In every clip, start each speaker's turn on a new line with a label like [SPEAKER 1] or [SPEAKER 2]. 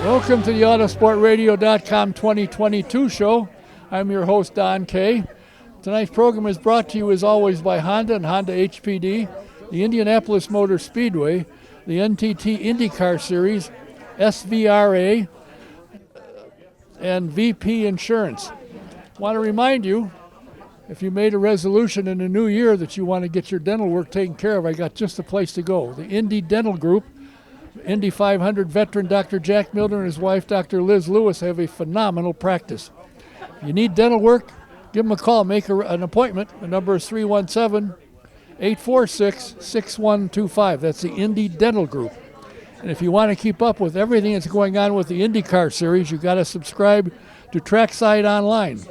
[SPEAKER 1] Welcome to the Autosportradio.com 2022 show. I'm your host, Don Kay. Tonight's program is brought to you, as always, by Honda and Honda HPD, the Indianapolis Motor Speedway, the NTT IndyCar Series, SVRA, and VP Insurance. I want to remind you, if you made a resolution in the new year that you want to get your dental work taken care of, I got just the place to go. The Indy Dental Group, Indy 500 veteran Dr. Jack Milner and his wife, Dr. Liz Lewis, have a phenomenal practice. If you need dental work, give them a call, make an appointment. The number is 317-846-6125. That's the Indy Dental Group. And if you want to keep up with everything that's going on with the IndyCar Series, you've got to subscribe to Trackside Online.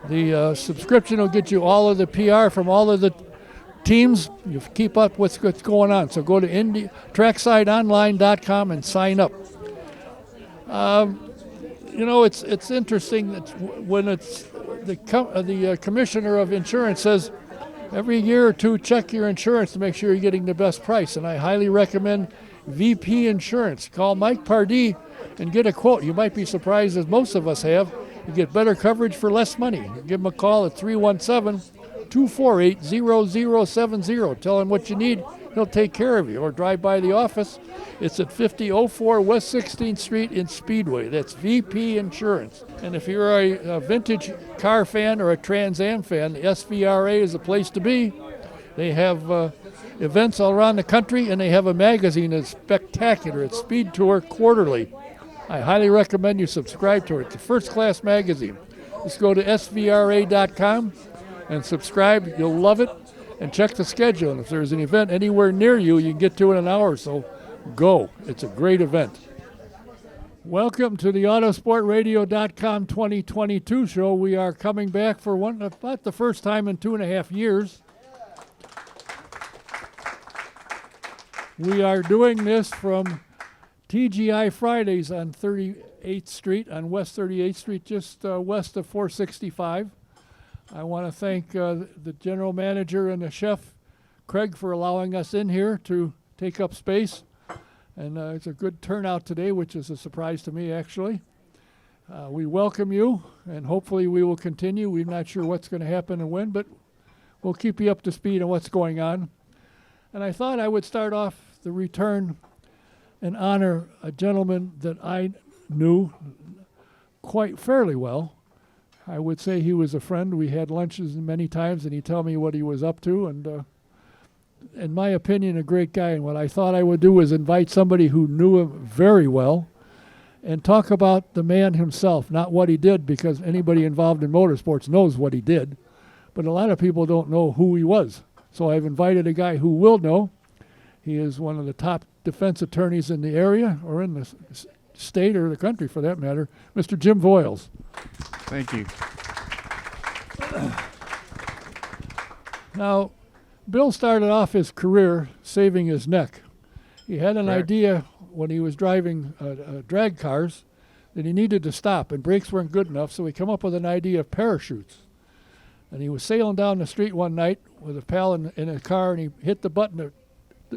[SPEAKER 1] The subscription will get you all of the PR from all of the teams. You keep up with what's going on. So go to tracksideonline.com and sign up. It's interesting that when it's the commissioner of insurance says every year or two check your insurance to make sure you're getting the best price. And I highly recommend VP Insurance. Call Mike Pardee and get a quote. You might be surprised, as most of us have. You get better coverage for less money. Give him a call at 317-248-0070. Tell him what you need. He'll take care of you. Or drive by the office. It's at 5004 West 16th Street in Speedway. That's VP Insurance. And if you're a vintage car fan or a Trans Am fan, the SVRA is the place to be. They have events all around the country, and they have a magazine that's spectacular. It's Speed Tour Quarterly. I highly recommend you subscribe to it. It's a first-class magazine. Just go to svra.com and subscribe. You'll love it. And check the schedule. And if there's an event anywhere near you, you can get to it in an hour or so. Go. It's a great event. Welcome to the Autosportradio.com 2022 show. We are coming back for about the first time in 2.5 years. We are doing this from TGI Fridays on 38th Street, on West 38th Street, just west of 465. I want to thank the general manager and the chef, Craig, for allowing us in here to take up space. And it's a good turnout today, which is a surprise to me, actually. We welcome you, and hopefully we will continue. We're not sure what's going to happen and when, but we'll keep you up to speed on what's going on. And I thought I would start off the return and honor a gentleman that I knew quite fairly well. I would say he was a friend. We had lunches many times, and he'd tell me what he was up to. And in my opinion, a great guy. And what I thought I would do was invite somebody who knew him very well and talk about the man himself, not what he did, because anybody involved in motorsports knows what he did. But a lot of people don't know who he was. So I've invited a guy who will know. He is one of the top defense attorneys in the area, or in the state or the country for that matter, Mr. Jim Voyles.
[SPEAKER 2] Thank you.
[SPEAKER 1] Now, Bill started off his career saving his neck. He had an idea when he was driving drag cars that he needed to stop, and brakes weren't good enough, so he came up with an idea of parachutes. And he was sailing down the street one night with a pal in a car, and he hit the button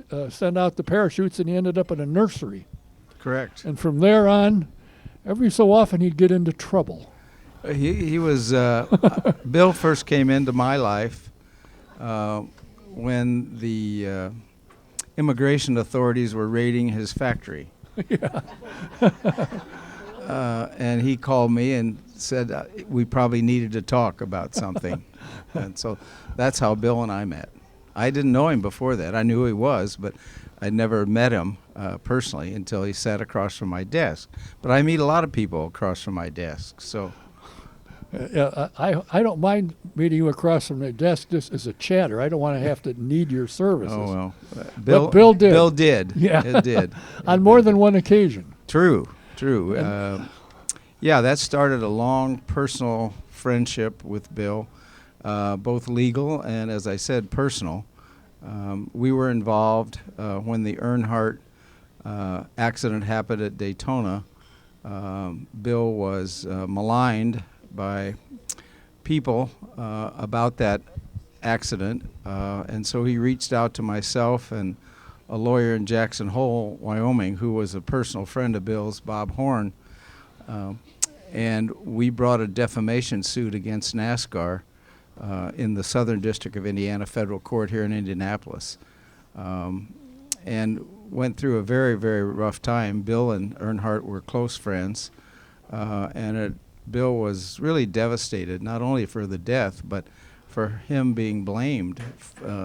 [SPEAKER 1] to send out the parachutes, and he ended up in a nursery.
[SPEAKER 2] Correct.
[SPEAKER 1] And from there on, every so often he'd get into trouble.
[SPEAKER 2] He was, Bill first came into my life when the immigration authorities were raiding his factory.
[SPEAKER 1] Yeah.
[SPEAKER 2] And he called me and said we probably needed to talk about something. And so that's how Bill and I met. I didn't know him before that. I knew who he was, but I'd never met him personally until he sat across from my desk. But I meet a lot of people across from my desk. So
[SPEAKER 1] I don't mind meeting you across from the desk just as a chatter. I don't want to have to need your services.
[SPEAKER 2] Oh, well.
[SPEAKER 1] Bill did.
[SPEAKER 2] Bill did.
[SPEAKER 1] Yeah.
[SPEAKER 2] It did.
[SPEAKER 1] On more than one occasion.
[SPEAKER 2] True. Yeah, that started a long personal friendship with Bill, both legal and, as I said, personal. We were involved when the Earnhardt accident happened at Daytona. Bill was maligned by people about that accident, and so he reached out to myself and a lawyer in Jackson Hole, Wyoming, who was a personal friend of Bill's, Bob Horn, and we brought a defamation suit against NASCAR in the Southern District of Indiana Federal Court here in Indianapolis, and went through a very, very rough time. Bill and Earnhardt were close friends, and Bill was really devastated, not only for the death, but for him being blamed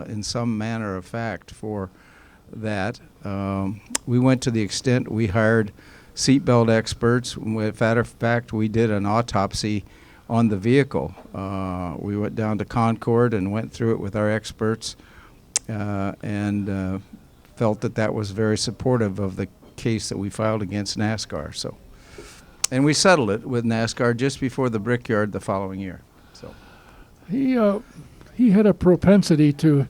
[SPEAKER 2] in some manner of fact for that. We went to the extent we hired seatbelt experts. Matter of fact, we did an autopsy on the vehicle. We went down to Concord and went through it with our experts, and felt that that was very supportive of the case that we filed against NASCAR. So, and we settled it with NASCAR just before the Brickyard the following year. So
[SPEAKER 1] he had a propensity to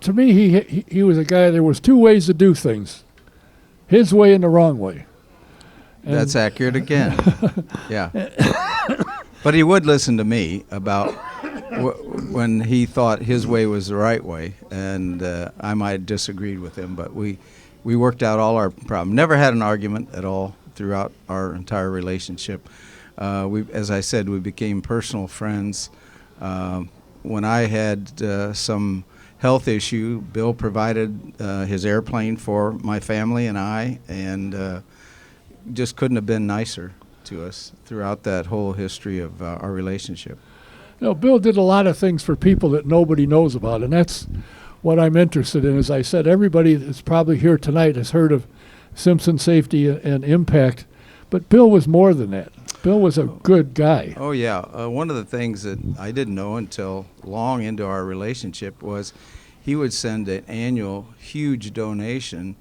[SPEAKER 1] me, he was a guy, there was two ways to do things, his way and the wrong way. And
[SPEAKER 2] that's accurate again. Yeah. But he would listen to me about when he thought his way was the right way, and I might have disagreed with him, but we worked out all our problems. Never had an argument at all throughout our entire relationship. As I said, we became personal friends. When I had some health issue, Bill provided his airplane for my family and I, and just couldn't have been nicer to us throughout that whole history of our relationship.
[SPEAKER 1] You know, Bill did a lot of things for people that nobody knows about, and that's what I'm interested in. As I said, everybody that's probably here tonight has heard of Simpson Safety and Impact, but Bill was more than that. Bill was a good guy.
[SPEAKER 2] Oh, yeah. One of the things that I didn't know until long into our relationship was he would send an annual huge donation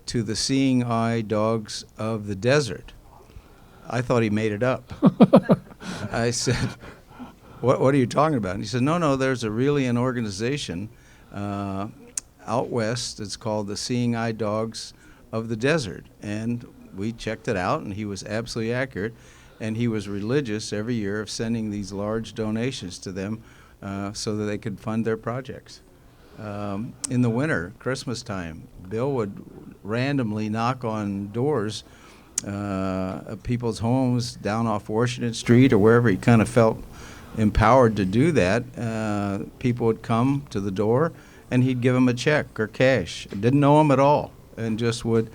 [SPEAKER 2] to the Seeing Eye Dogs of the Desert. I thought he made it up. I said, what are you talking about? And he said, no, there's really an organization out west. It's called the Seeing Eye Dogs of the Desert. And we checked it out, and he was absolutely accurate. And he was religious every year of sending these large donations to them so that they could fund their projects. In the winter, Christmas time, Bill would randomly knock on doors of people's homes down off Washington Street or wherever he kind of felt empowered to do that. People would come to the door, and he'd give them a check or cash. Didn't know them at all, and just would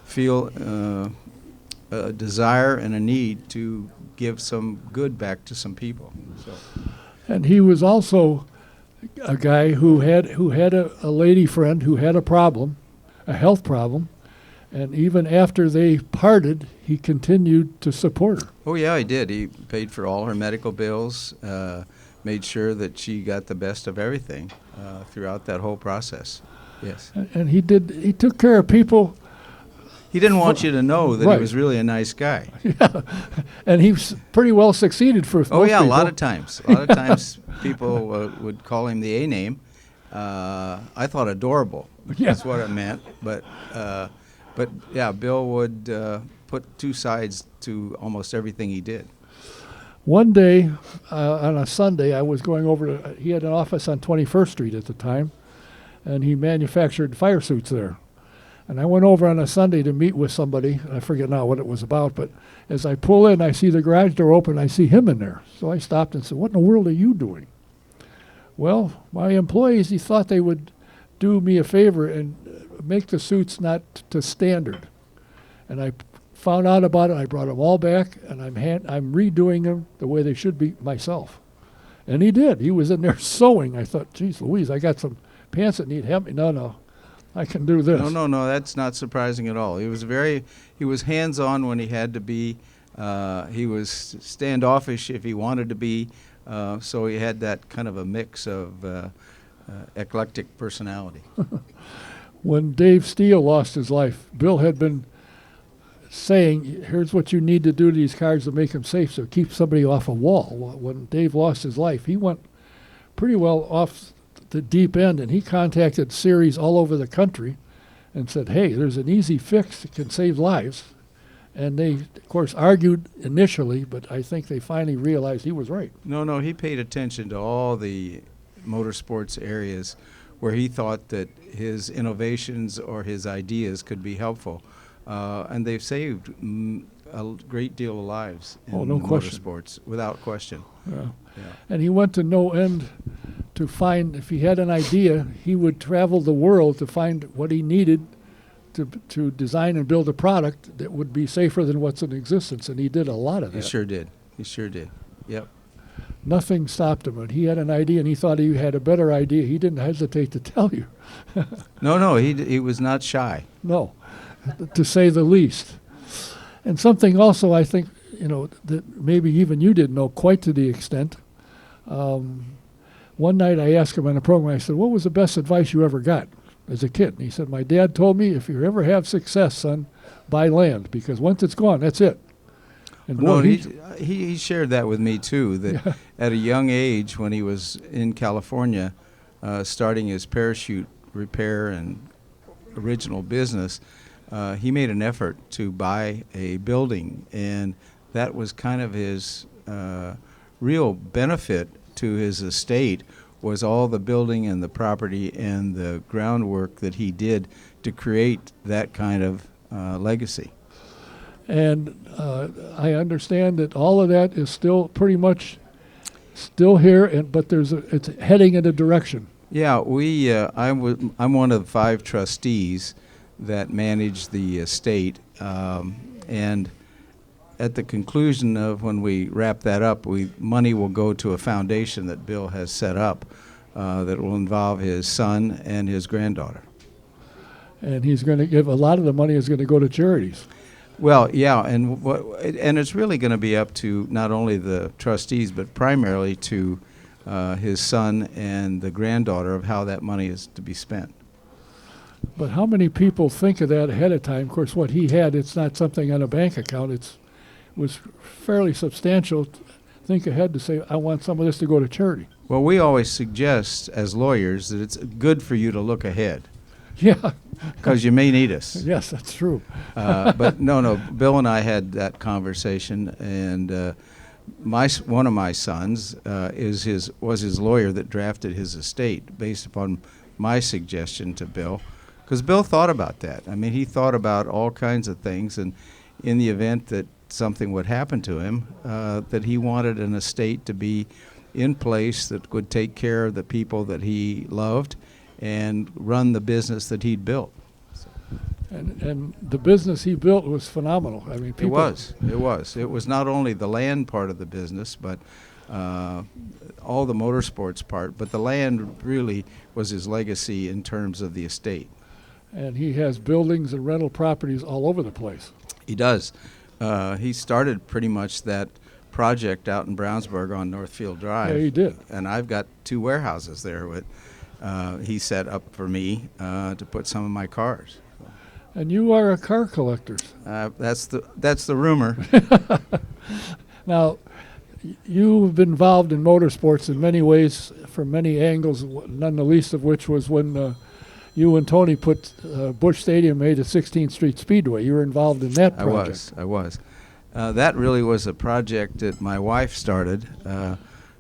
[SPEAKER 2] feel a desire and a need to give some good back to some people. So.
[SPEAKER 1] And he was also a guy who had a lady friend who had a problem, a health problem, and even after they parted, he continued to support her.
[SPEAKER 2] Oh, yeah, he did. He paid for all her medical bills, made sure that she got the best of everything throughout that whole process. Yes.
[SPEAKER 1] And he took care of people.
[SPEAKER 2] He didn't want you to know that
[SPEAKER 1] Right.
[SPEAKER 2] he was really a nice guy.
[SPEAKER 1] Yeah, and he pretty well succeeded for most
[SPEAKER 2] Oh, yeah,
[SPEAKER 1] people.
[SPEAKER 2] a lot of times. A lot of times people would call him the A-name. I thought adorable.
[SPEAKER 1] Yeah.
[SPEAKER 2] That's what it meant. But yeah, Bill would put two sides to almost everything he did.
[SPEAKER 1] One day, on a Sunday, I was going over to, he had an office on 21st Street at the time, and he manufactured fire suits there. And I went over on a Sunday to meet with somebody. I forget now what it was about, but as I pull in, I see the garage door open, I see him in there. So I stopped and said, "What in the world are you doing?" Well, my employees, he thought they would do me a favor and make the suits not to standard. And I found out about it, I brought them all back, and I'm redoing them the way they should be myself. And he did. He was in there sewing. I thought, geez Louise, I got some pants that need hemming. No, I can do this.
[SPEAKER 2] No, that's not surprising at all. He was hands-on when he had to be. He was standoffish if he wanted to be. So he had that kind of a mix of eclectic personality.
[SPEAKER 1] When Dave Steele lost his life, Bill had been saying, here's what you need to do to these cars to make them safe, so keep somebody off a wall. When Dave lost his life, he went pretty well off the deep end, and he contacted series all over the country and said, hey, there's an easy fix that can save lives. And they, of course, argued initially, but I think they finally realized he was right.
[SPEAKER 2] No, he paid attention to all the motorsports areas where he thought that his innovations or his ideas could be helpful. And they've saved a great deal of lives in
[SPEAKER 1] no question.
[SPEAKER 2] motorsports, without question.
[SPEAKER 1] Yeah.
[SPEAKER 2] Yeah.
[SPEAKER 1] And he went to no end to find, if he had an idea, he would travel the world to find what he needed to design and build a product that would be safer than what's in existence. And he did a lot of
[SPEAKER 2] He
[SPEAKER 1] that.
[SPEAKER 2] sure did. He sure did. Yep.
[SPEAKER 1] Nothing stopped him. And he had an idea, and he thought he had a better idea. He didn't hesitate to tell you.
[SPEAKER 2] No, he was not shy.
[SPEAKER 1] No, to say the least. And something also I think, that maybe even you didn't know quite to the extent. One night I asked him on a program, I said, what was the best advice you ever got as a kid? And he said, my dad told me, if you ever have success, son, buy land, because once it's gone, that's it. And
[SPEAKER 2] No,
[SPEAKER 1] boy,
[SPEAKER 2] he shared that with me too, that at a young age when he was in California starting his parachute repair and original business, he made an effort to buy a building, and that was kind of his real benefit to his estate, was all the building and the property and the groundwork that he did to create that kind of legacy.
[SPEAKER 1] And I understand that all of that is still pretty much still here, but it's heading in a direction.
[SPEAKER 2] Yeah, I'm one of the 5 trustees that manage the estate, and at the conclusion of when we wrap that up, money will go to a foundation that Bill has set up that will involve his son and his granddaughter.
[SPEAKER 1] And he's going to give a lot of the money is going to go to charities.
[SPEAKER 2] Well, yeah, and it's really going to be up to not only the trustees, but primarily to his son and the granddaughter of how that money is to be spent.
[SPEAKER 1] But how many people think of that ahead of time? Of course, what he had, it's not something on a bank account. It was fairly substantial. Think ahead to say, I want some of this to go to charity.
[SPEAKER 2] Well, we always suggest as lawyers that it's good for you to look ahead.
[SPEAKER 1] Yeah.
[SPEAKER 2] Because you may need us.
[SPEAKER 1] Yes, that's true.
[SPEAKER 2] But no, Bill and I had that conversation, and one of my sons was his lawyer that drafted his estate based upon my suggestion to Bill, because Bill thought about that. I mean, he thought about all kinds of things, and in the event that something would happen to him, that he wanted an estate to be in place that would take care of the people that he loved and run the business that he'd built.
[SPEAKER 1] And the business he built was phenomenal. I mean, people.
[SPEAKER 2] It was. It was not only the land part of the business, but all the motorsports part. But the land really was his legacy in terms of the estate.
[SPEAKER 1] And he has buildings and rental properties all over the place.
[SPEAKER 2] He does. He started pretty much that project out in Brownsburg on Northfield Drive.
[SPEAKER 1] Yeah, he did.
[SPEAKER 2] And I've got 2 warehouses there with he set up for me to put some of my cars.
[SPEAKER 1] And you are a car collector.
[SPEAKER 2] That's the rumor.
[SPEAKER 1] Now, you've been involved in motorsports in many ways, from many angles, none the least of which was when you and Tony put Busch Stadium made a 16th Street Speedway. You were involved in that project.
[SPEAKER 2] I was. That really was a project that my wife started.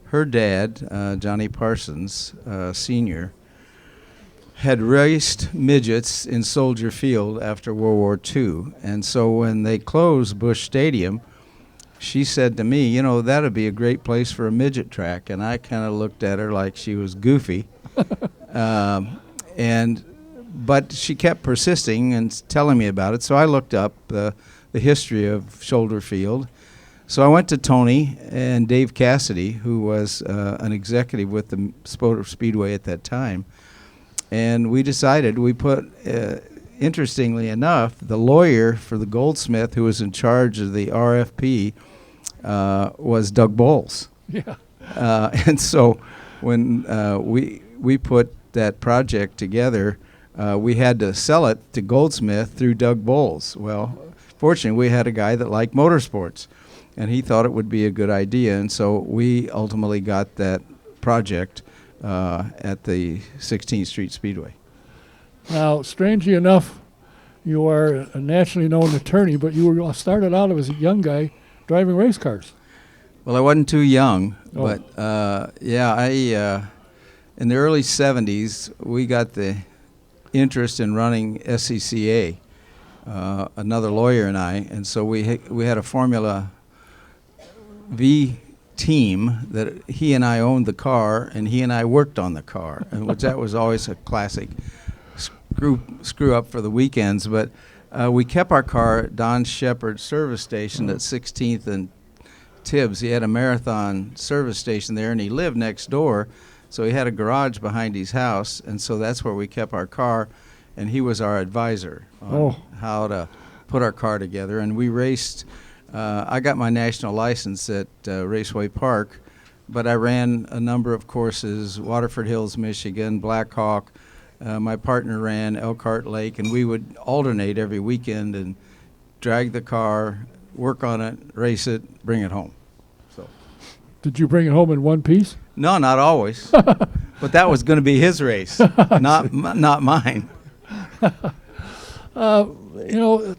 [SPEAKER 2] Her dad, Johnny Parsons, Sr., had raced midgets in Soldier Field after World War II. And so when they closed Busch Stadium, she said to me, that'd be a great place for a midget track. And I kind of looked at her like she was goofy. But she kept persisting and telling me about it. So I looked up the history of Soldier Field. So I went to Tony and Dave Cassidy, who was an executive with the Speedway at that time. And we decided, interestingly enough, the lawyer for the Goldsmith who was in charge of the RFP was Doug Voyles.
[SPEAKER 1] Yeah.
[SPEAKER 2] And so when we put that project together, we had to sell it to Goldsmith through Doug Voyles. Well, fortunately, we had a guy that liked motorsports, and he thought it would be a good idea. And so we ultimately got that project at the 16th Street Speedway.
[SPEAKER 1] Now, strangely enough, you are a nationally known attorney, but you were started out as a young guy driving race cars.
[SPEAKER 2] Well, I wasn't too young,
[SPEAKER 1] Oh.
[SPEAKER 2] but in the early 70s, we got the interest in running SCCA, another lawyer and I, and so we had a Formula V team that he and I owned the car, and he and I worked on the car, and which that was always a classic screw up for the weekends. But we kept our car at Don Shepard's service station at 16th and Tibbs. He had a Marathon service station there, and he lived next door, so he had a garage behind his house, and so that's where we kept our car, and he was our advisor on how to put our car together. And we raced. I got my national license at Raceway Park, but I ran a number of courses: Waterford Hills, Michigan, Black Hawk. My partner ran Elkhart Lake, and we would alternate every weekend and drag the car, work on it, race it, bring it home. So,
[SPEAKER 1] Did you bring it home in one piece?
[SPEAKER 2] no, not always, but that was going to be his race, not mine.
[SPEAKER 1] You know,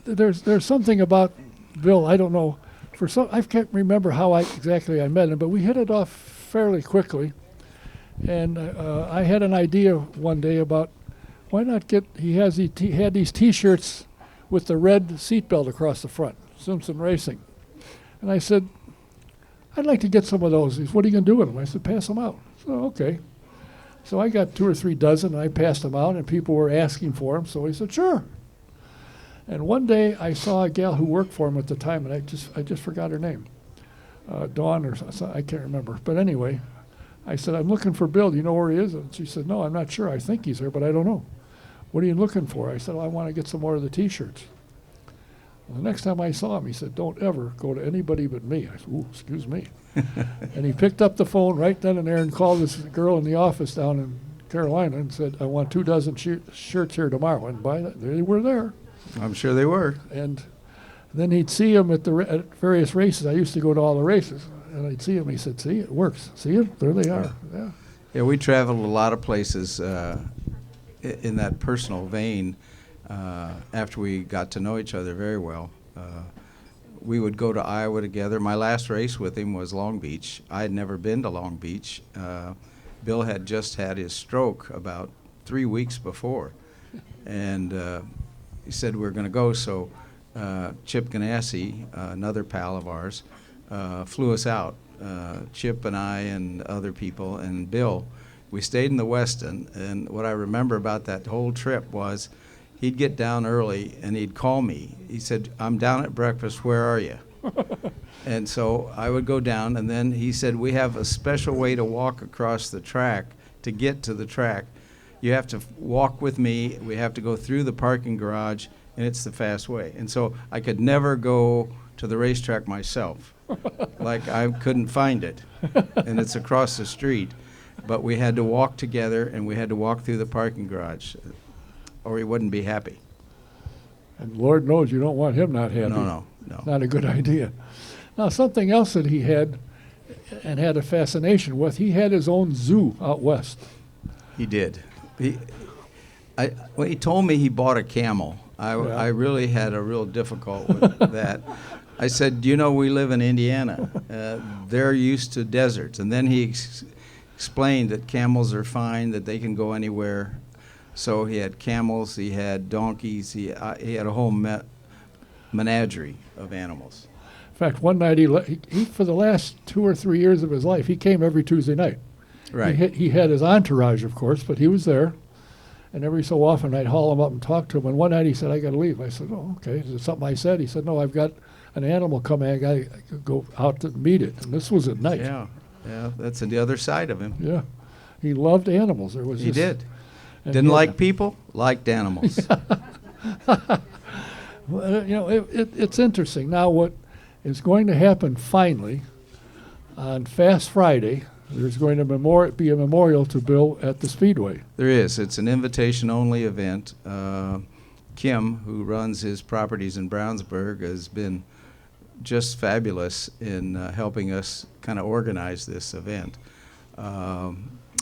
[SPEAKER 1] there's something about Bill. I don't know. I can't remember how exactly I met him, but we hit it off fairly quickly. And I had an idea one day about why not get. He had these T-shirts with the red seatbelt across the front, Simpson Racing, and I said, I'd like to get some of those. He said, what are you going to do with them? I said, pass them out. So okay. So I got 2 or 3 dozen, and I passed them out, and people were asking for them. So he said, sure. And one day I saw a gal who worked for him at the time, and I just forgot her name, Dawn or something, I can't remember. But anyway, I said, I'm looking for Bill. Do you know where he is? And she said, no, I'm not sure. I think he's there, but I don't know. What are you looking for? I said, well, I want to get some more of the T-shirts. Well, the next time I saw him, he said, don't ever go to anybody but me. I said, ooh, excuse me. And he picked up the phone right then and there and called this girl in the office down in Carolina and said, I want 2 dozen shirts here tomorrow. And by that, they were there.
[SPEAKER 2] I'm sure they were.
[SPEAKER 1] And then he'd see him at at various races. I used to go to all the races. And I'd see him. He said, see, it works. See it? There they are. Yeah.
[SPEAKER 2] Yeah, we traveled a lot of places in that personal vein after we got to know each other very well. We would go to Iowa together. My last race with him was Long Beach. I had never been to Long Beach. Bill had just had his stroke about 3 weeks before. And he said we were going to go, so Chip Ganassi, another pal of ours, flew us out. Chip and I and other people and Bill. We stayed in the Westin, and what I remember about that whole trip was he'd get down early and he'd call me. He said, I'm down at breakfast, where are you? And so I would go down, and then he said, we have a special way to walk across the track to get to the track. You have to walk with me. We have to go through the parking garage, and it's the fast way. And so I could never go to the racetrack myself. Like I couldn't find it, and it's across the street. But we had to walk together, and we had to walk through the parking garage, or he wouldn't be happy.
[SPEAKER 1] And Lord knows you don't want him not happy.
[SPEAKER 2] No.
[SPEAKER 1] Not a good idea. Now, something else that he had and had a fascination with, he had his own zoo out west.
[SPEAKER 2] He did. When he told me he bought a camel, I really had a real difficult with that. I said, you know, we live in Indiana. They're used to deserts. And then he explained that camels are fine, that they can go anywhere. So he had camels, he had donkeys, he had a whole menagerie of animals.
[SPEAKER 1] In fact, one night he for the last 2 or 3 years of his life, he came every Tuesday night.
[SPEAKER 2] Right.
[SPEAKER 1] He had his entourage, of course, but he was there. And every so often I'd haul him up and talk to him. And one night he said, I got to leave. I said, oh, okay. Is it something I said? He said, no, I've got an animal coming. I got to go out to meet it. And this was at night.
[SPEAKER 2] Yeah, that's the other side of him.
[SPEAKER 1] Yeah. He loved animals.
[SPEAKER 2] He did. Didn't like people, liked animals.
[SPEAKER 1] Well, you know, it's interesting. Now what is going to happen finally on Fast Friday, there's going to be a memorial to Bill at the Speedway.
[SPEAKER 2] There is. It's an invitation-only event. Kim, who runs his properties in Brownsburg, has been just fabulous in helping us kind of organize this event.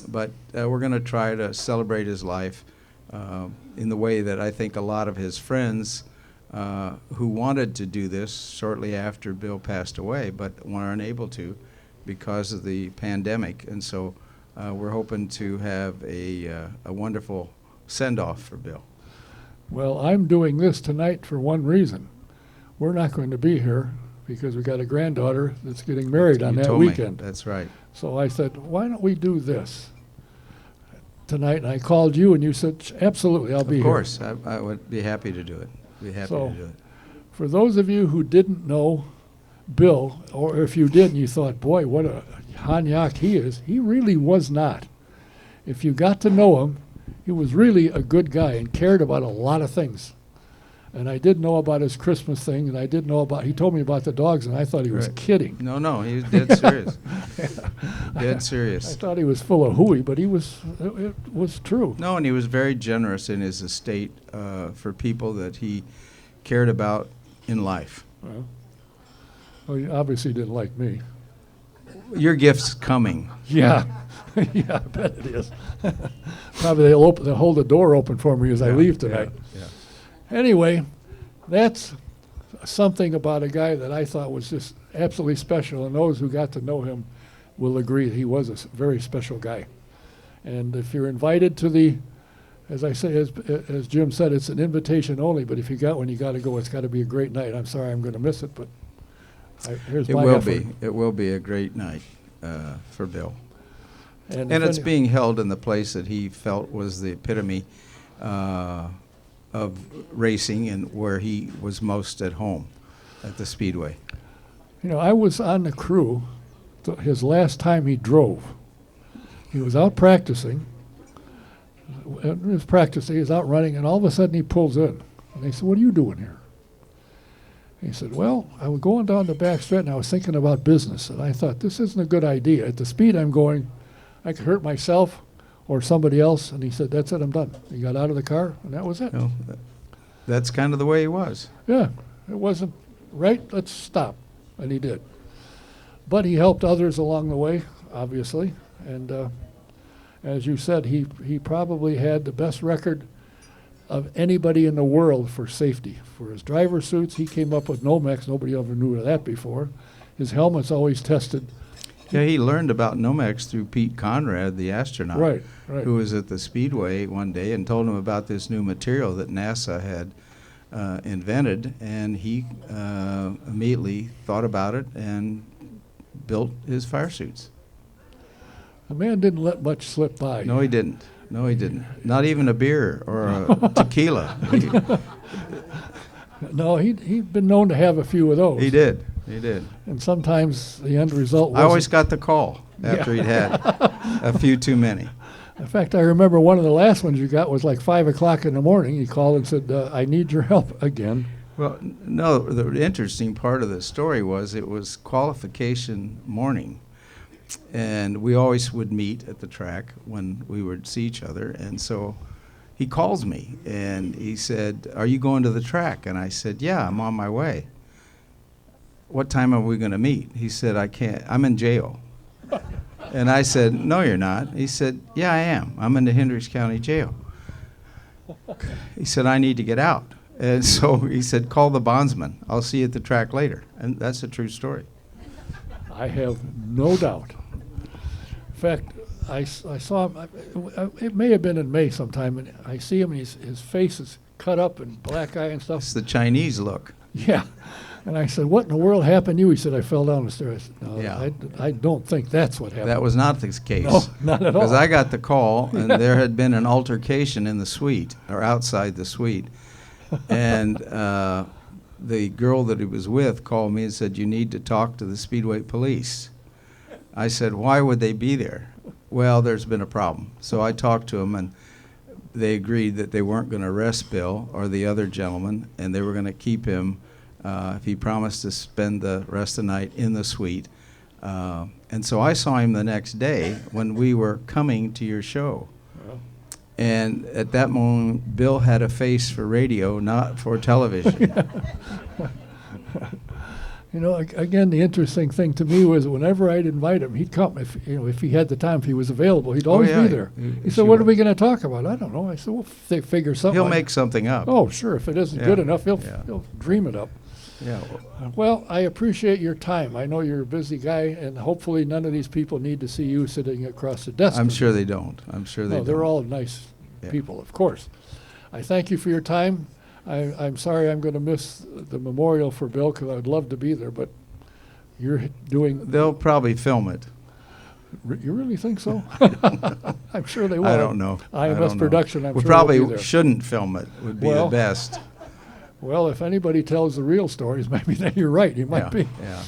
[SPEAKER 2] But we're going to try to celebrate his life in the way that I think a lot of his friends who wanted to do this shortly after Bill passed away but weren't able to because of the pandemic. And so we're hoping to have a wonderful send-off for Bill.
[SPEAKER 1] Well, I'm doing this tonight for one reason. We're not going to be here because we got a granddaughter that's getting married on
[SPEAKER 2] You
[SPEAKER 1] that
[SPEAKER 2] told me.
[SPEAKER 1] weekend.
[SPEAKER 2] That's right.
[SPEAKER 1] So I said, why don't we do this tonight? And I called you, and you said, absolutely, I'll be
[SPEAKER 2] Of
[SPEAKER 1] here.
[SPEAKER 2] course, I would be happy to do it. Be happy
[SPEAKER 1] So-
[SPEAKER 2] to do it.
[SPEAKER 1] For those of you who didn't know Bill, or if you did and you thought, boy, what a Hanyak he is, he really was not. If you got to know him, he was really a good guy and cared about a lot of things. And I did know about his Christmas thing, and I did know about, he told me about the dogs, and I thought he was
[SPEAKER 2] Right.
[SPEAKER 1] kidding.
[SPEAKER 2] No, he was dead serious. Dead
[SPEAKER 1] I
[SPEAKER 2] serious.
[SPEAKER 1] thought he was full of hooey, but it was true.
[SPEAKER 2] No, and he was very generous in his estate for people that he cared about in life.
[SPEAKER 1] Well, he obviously didn't like me.
[SPEAKER 2] Your gift's coming.
[SPEAKER 1] Yeah, yeah, I bet it is. Probably they'll hold the door open for me as I leave tonight.
[SPEAKER 2] Yeah.
[SPEAKER 1] Anyway, that's something about a guy that I thought was just absolutely special, and those who got to know him will agree he was a very special guy. And if you're invited to the, as I say, as Jim said, it's an invitation only, but if you got one, you got to go. It's got to be a great night. I'm sorry I'm going to miss it, but here's
[SPEAKER 2] It
[SPEAKER 1] my
[SPEAKER 2] will
[SPEAKER 1] effort.
[SPEAKER 2] be. It will be a great night for Bill.
[SPEAKER 1] And
[SPEAKER 2] And
[SPEAKER 1] if
[SPEAKER 2] it's
[SPEAKER 1] any-
[SPEAKER 2] being held in the place that he felt was the epitome of racing and where he was most at home, at the Speedway.
[SPEAKER 1] You know, I was on the crew his last time he drove. He was out practicing. He was out running, and all of a sudden he pulls in. And they said, "What are you doing here?" He said, "Well, I was going down the back straight, and I was thinking about business. And I thought, this isn't a good idea. At the speed I'm going, I could hurt myself or somebody else." And he said, "That's it, I'm done." He got out of the car, and that was it.
[SPEAKER 2] You know, that's kind of the way he was.
[SPEAKER 1] Yeah, it wasn't right, let's stop. And he did. But he helped others along the way, obviously. And as you said, he probably had the best record of anybody in the world for safety. For his driver suits, he came up with Nomex. Nobody ever knew of that before. His helmet's always tested.
[SPEAKER 2] Yeah, he learned about Nomex through Pete Conrad, the astronaut,
[SPEAKER 1] Right.
[SPEAKER 2] who was at the Speedway one day and told him about this new material that NASA had invented, and he immediately thought about it and built his fire suits.
[SPEAKER 1] The man didn't let much slip by.
[SPEAKER 2] No, he didn't. No, he didn't. Not even a beer or a tequila.
[SPEAKER 1] No, he'd been known to have a few of those.
[SPEAKER 2] He did. He did.
[SPEAKER 1] And sometimes the end result was.
[SPEAKER 2] I always got the call after he'd had a few too many.
[SPEAKER 1] In fact, I remember one of the last ones you got was like 5 o'clock in the morning. He called and said, "I need your help again."
[SPEAKER 2] Well, no, the interesting part of the story was it was qualification morning. And we always would meet at the track when we would see each other. And so he calls me and he said, "Are you going to the track?" And I said, "Yeah, I'm on my way." "What time are we going to meet?" He said, "I can't. I'm in jail." And I said, "No, you're not." He said, "Yeah, I am. I'm in the Hendricks County Jail." He said, "I need to get out." And so he said, "Call the bondsman. I'll see you at the track later." And that's a true story.
[SPEAKER 1] I have no doubt. In fact, I saw him, it may have been in May sometime, and I see him, and his face is cut up and black eye and stuff.
[SPEAKER 2] It's the Chinese look.
[SPEAKER 1] Yeah. And I said, "What in the world happened to you?" He said, "I fell down the stairs." I said, "No,
[SPEAKER 2] Yeah.
[SPEAKER 1] I don't think that's what happened."
[SPEAKER 2] That was not the case.
[SPEAKER 1] No, not at all.
[SPEAKER 2] Because I got the call, and there had been an altercation in the suite, or outside the suite. And the girl that he was with called me and said, "You need to talk to the Speedway police." I said, "Why would they be there?" "Well, there's been a problem." So I talked to them, and they agreed that they weren't going to arrest Bill or the other gentleman, and they were going to keep him if he promised to spend the rest of the night in the suite. And so I saw him the next day when we were coming to your show.
[SPEAKER 1] Well,
[SPEAKER 2] And at that moment, Bill had a face for radio, not for television.
[SPEAKER 1] you know, again, the interesting thing to me was whenever I'd invite him, he'd come. If he had the time, if he was available, he'd always
[SPEAKER 2] yeah,
[SPEAKER 1] be there. He said, "What are we going to talk about?" "I don't know." I said, "We'll figure something."
[SPEAKER 2] He'll make something up.
[SPEAKER 1] Oh, sure. If it isn't good
[SPEAKER 2] Yeah,
[SPEAKER 1] enough,
[SPEAKER 2] yeah.
[SPEAKER 1] he'll dream it up.
[SPEAKER 2] Yeah.
[SPEAKER 1] Well, I appreciate your time. I know you're a busy guy, and hopefully none of these people need to see you sitting across the desk.
[SPEAKER 2] I'm sure they don't. I'm sure they
[SPEAKER 1] No,
[SPEAKER 2] don't.
[SPEAKER 1] they're all nice
[SPEAKER 2] Yeah.
[SPEAKER 1] people, of course. I thank you for your time. I'm sorry I'm going to miss the memorial for Bill because I'd love to be there, but you're doing.
[SPEAKER 2] They'll probably film it.
[SPEAKER 1] You really think so? I'm sure they will.
[SPEAKER 2] I don't know. I
[SPEAKER 1] IMS
[SPEAKER 2] don't know.
[SPEAKER 1] production, I'm
[SPEAKER 2] We
[SPEAKER 1] sure they'll be
[SPEAKER 2] probably
[SPEAKER 1] there.
[SPEAKER 2] shouldn't film it. Would be
[SPEAKER 1] Well,
[SPEAKER 2] the best.
[SPEAKER 1] Well, if anybody tells the real stories, maybe then you're right. You might
[SPEAKER 2] Yeah.
[SPEAKER 1] be.
[SPEAKER 2] Yeah.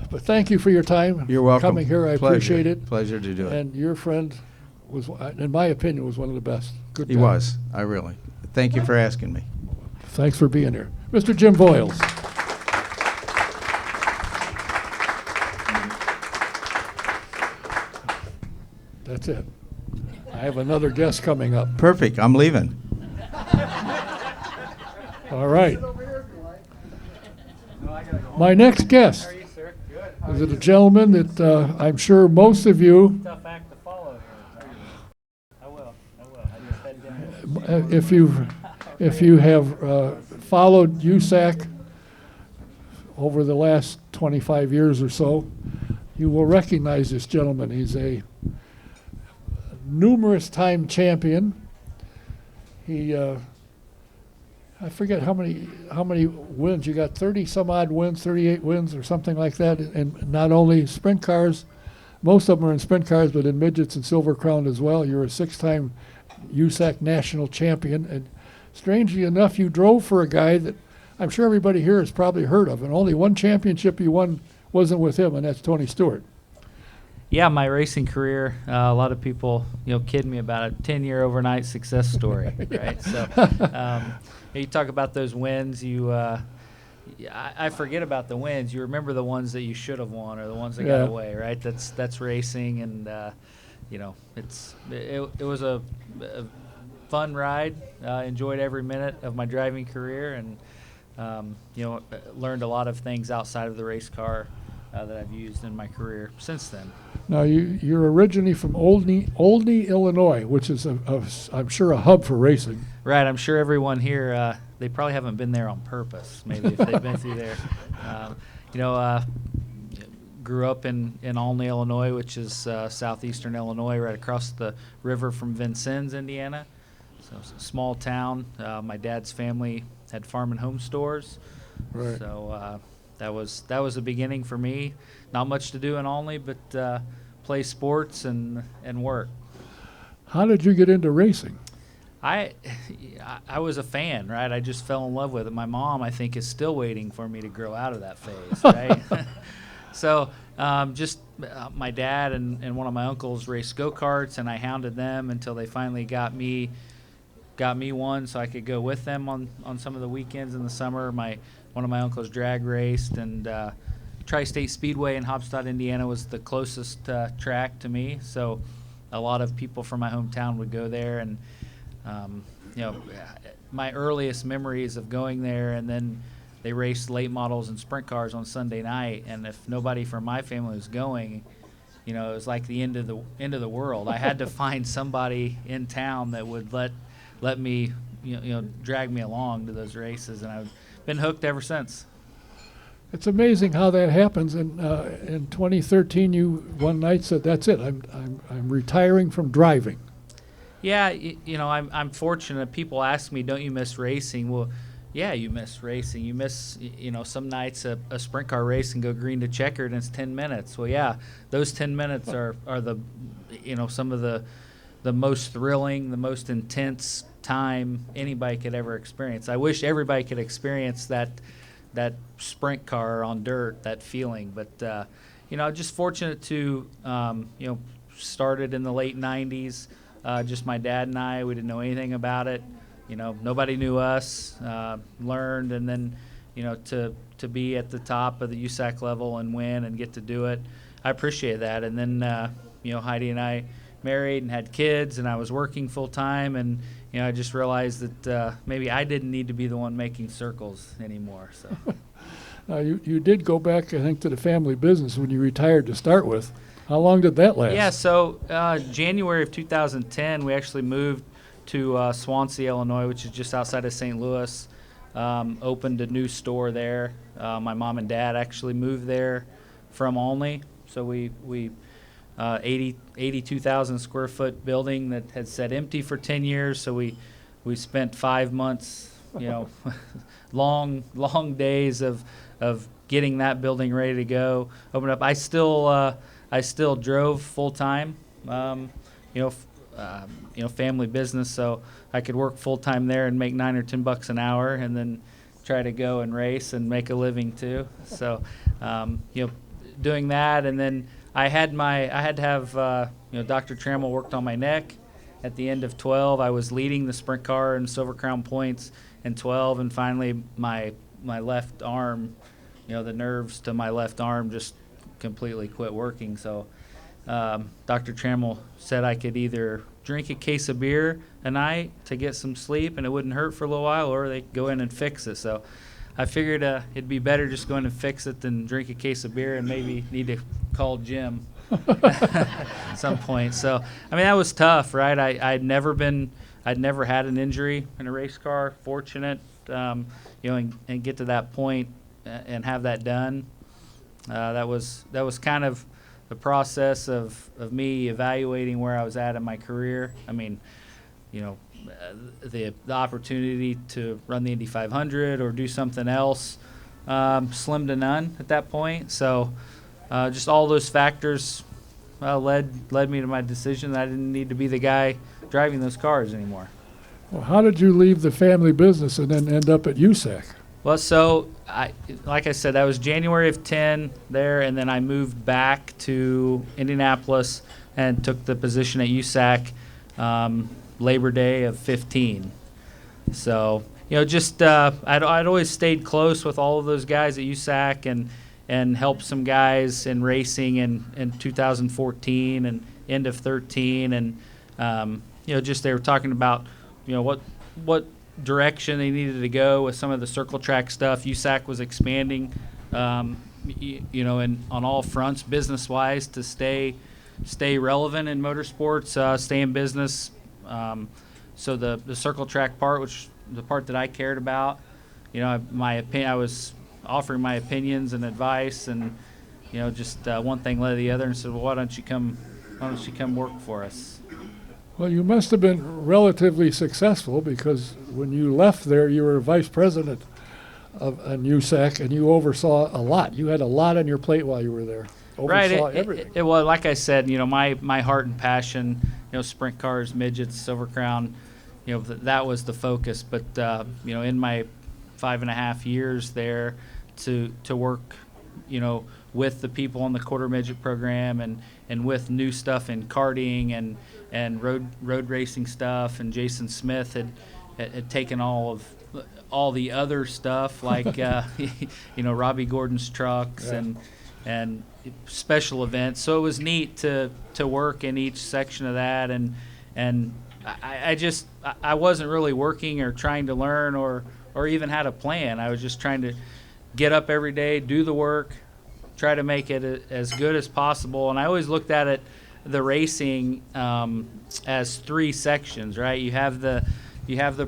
[SPEAKER 1] But thank you for your time.
[SPEAKER 2] You're welcome.
[SPEAKER 1] Coming here, I
[SPEAKER 2] Pleasure.
[SPEAKER 1] appreciate it.
[SPEAKER 2] Pleasure to do it.
[SPEAKER 1] And your friend was, in my opinion, was one of the best. Good
[SPEAKER 2] He
[SPEAKER 1] guy.
[SPEAKER 2] was. I really. Thank you for asking me.
[SPEAKER 1] Thanks for being here. Mr. Jim Voyles. That's it. I have another guest coming up.
[SPEAKER 2] Perfect. I'm leaving.
[SPEAKER 1] All right. My next guest is a gentleman that I'm sure most of you,
[SPEAKER 3] Tough act to follow here. I will. I just had dinner.
[SPEAKER 1] if you have followed USAC over the last 25 years or so, you will recognize this gentleman. He's a numerous time champion. He I forget how many wins you got. 30 some odd wins, 38 wins or something like that. And not only sprint cars, most of them are in sprint cars, but in midgets and Silver Crown as well. You're a 6-time USAC national champion, and strangely enough, you drove for a guy that I'm sure everybody here has probably heard of, and only one championship you won wasn't with him, and that's Tony Stewart.
[SPEAKER 3] Yeah, my racing career. A lot of people, kid me about it. 10-year overnight success story, right? So, you talk about those wins. I forget about the wins. You remember the ones that you should have won or the ones that got away, right? That's racing, and it was a fun ride. Enjoyed every minute of my driving career, and learned a lot of things outside of the race car that I've used in my career since then.
[SPEAKER 1] Now, you're originally from Olney, Illinois, which is, I'm sure, a hub for racing.
[SPEAKER 3] Right. I'm sure everyone here, they probably haven't been there on purpose, maybe, if they've been through there. Grew up in Olney, Illinois, which is southeastern Illinois, right across the river from Vincennes, Indiana. So it's a small town. My dad's family had farm and home stores.
[SPEAKER 1] Right.
[SPEAKER 3] So that was the beginning for me. Not much to do in Olney, but play sports and work.
[SPEAKER 1] How did you get into racing?
[SPEAKER 3] I was a fan, right? I just fell in love with it. My mom, I think, is still waiting for me to grow out of that phase, right? So my dad and one of my uncles raced go-karts, and I hounded them until they finally got me one so I could go with them on some of the weekends in the summer. One of my uncles drag raced, and Tri-State Speedway in Hobstadt, Indiana was the closest track to me. So a lot of people from my hometown would go there, and my earliest memories of going there, and then they raced late models and sprint cars on Sunday night, and if nobody from my family was going, it was like the end of the world. I had to find somebody in town that would let me drag me along to those races, and I've been hooked ever since.
[SPEAKER 1] It's amazing how that happens. And in 2013, you one night said, "That's it. I'm retiring from driving."
[SPEAKER 3] Yeah, I'm fortunate. People ask me, "Don't you miss racing?" Well, yeah, you miss racing. You miss, some nights a sprint car race and go green to checkered and it's 10 minutes. Well, yeah, those 10 minutes are the, some of the most thrilling, the most intense time anybody could ever experience. I wish everybody could experience that sprint car on dirt, that feeling. But, just fortunate to, started in the late 90s. Just my dad and I, we didn't know anything about it. Nobody knew us, learned, and then, to be at the top of the USAC level and win and get to do it. I appreciate that. And then, Heidi and I married and had kids, and I was working full time, and, I just realized that maybe I didn't need to be the one making circles anymore. So.
[SPEAKER 1] You did go back, I think, to the family business when you retired to start with. How long did that last?
[SPEAKER 3] Yeah, so January of 2010, we actually moved to Swansea, Illinois, which is just outside of St. Louis. opened a new store there. My mom and dad actually moved there from Olney, so we 82,000 square foot building that had sat empty for 10 years. So we spent 5 months, long days of getting that building ready to go, open up. I still drove full time, family business, so I could work full time there and make $9 or $10 an hour, and then try to go and race and make a living too. So, doing that, and then I had to have Dr. Trammell worked on my neck. At the end of 12, I was leading the sprint car in Silver Crown points in 12, and finally my left arm, the nerves to my left arm just completely quit working. So Dr. Trammell said I could either drink a case of beer a night to get some sleep and it wouldn't hurt for a little while, or they could go in and fix it. So I figured it'd be better just go in and fix it than drink a case of beer and maybe need to call Jim at some point. So, that was tough, right? I'd never had an injury in a race car, fortunate, and get to that point and have that done. That was kind of the process of me evaluating where I was at in my career. The opportunity to run the Indy 500 or do something else, slim to none at that point. So just all those factors led me to my decision that I didn't need to be the guy driving those cars anymore.
[SPEAKER 1] Well, how did you leave the family business and then end up at USAC?
[SPEAKER 3] Well, so like I said, that was January of 10 there, and then I moved back to Indianapolis and took the position at USAC Labor Day of 15. So, I'd always stayed close with all of those guys at USAC and helped some guys in racing in 2014 and end of 13, and they were talking about what direction they needed to go with some of the circle track stuff. USAC was expanding, on all fronts, business-wise, to stay relevant in motorsports, stay in business. So the circle track part, which the part that I cared about, my opinion, I was offering my opinions and advice, and one thing led to the other, and said, well, why don't you come work for us?
[SPEAKER 1] Well, you must have been relatively successful, because when you left there, you were vice president of USAC, and you oversaw a lot. You had a lot on your plate while you were there. Oversaw everything.
[SPEAKER 3] It was, like I said, my heart and passion, sprint cars, midgets, Silver Crown, that was the focus. But in my 5.5 years there, to work, with the people on the quarter midget program and with new stuff in karting and road racing stuff, and Jason Smith had taken all the other stuff like Robbie Gordon's trucks,
[SPEAKER 1] yeah,
[SPEAKER 3] and special events. So it was neat to work in each section of that, and I wasn't really working or trying to learn or even had a plan. I was just trying to get up every day, do the work, try to make it as good as possible. And I always looked at it, the racing, as 3 sections, right? You have the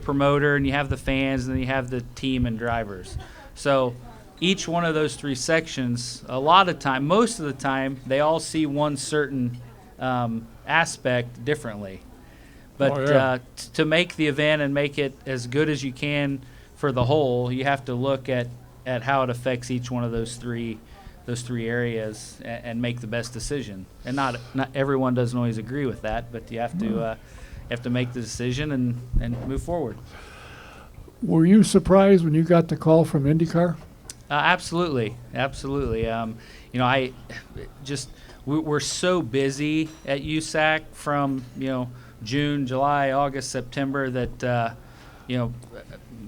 [SPEAKER 3] promoter, and you have the fans, and then you have the team and drivers. So each one of those 3 sections, most of the time, they all see one certain aspect differently. But to make the event and make it as good as you can for the whole, you have to look at how it affects each one of those three areas and make the best decision. And not everyone doesn't always agree with that, but you have to make the decision and move forward.
[SPEAKER 1] Were you surprised when you got the call from IndyCar?
[SPEAKER 3] Absolutely. We're so busy at USAC from June, July, August, September that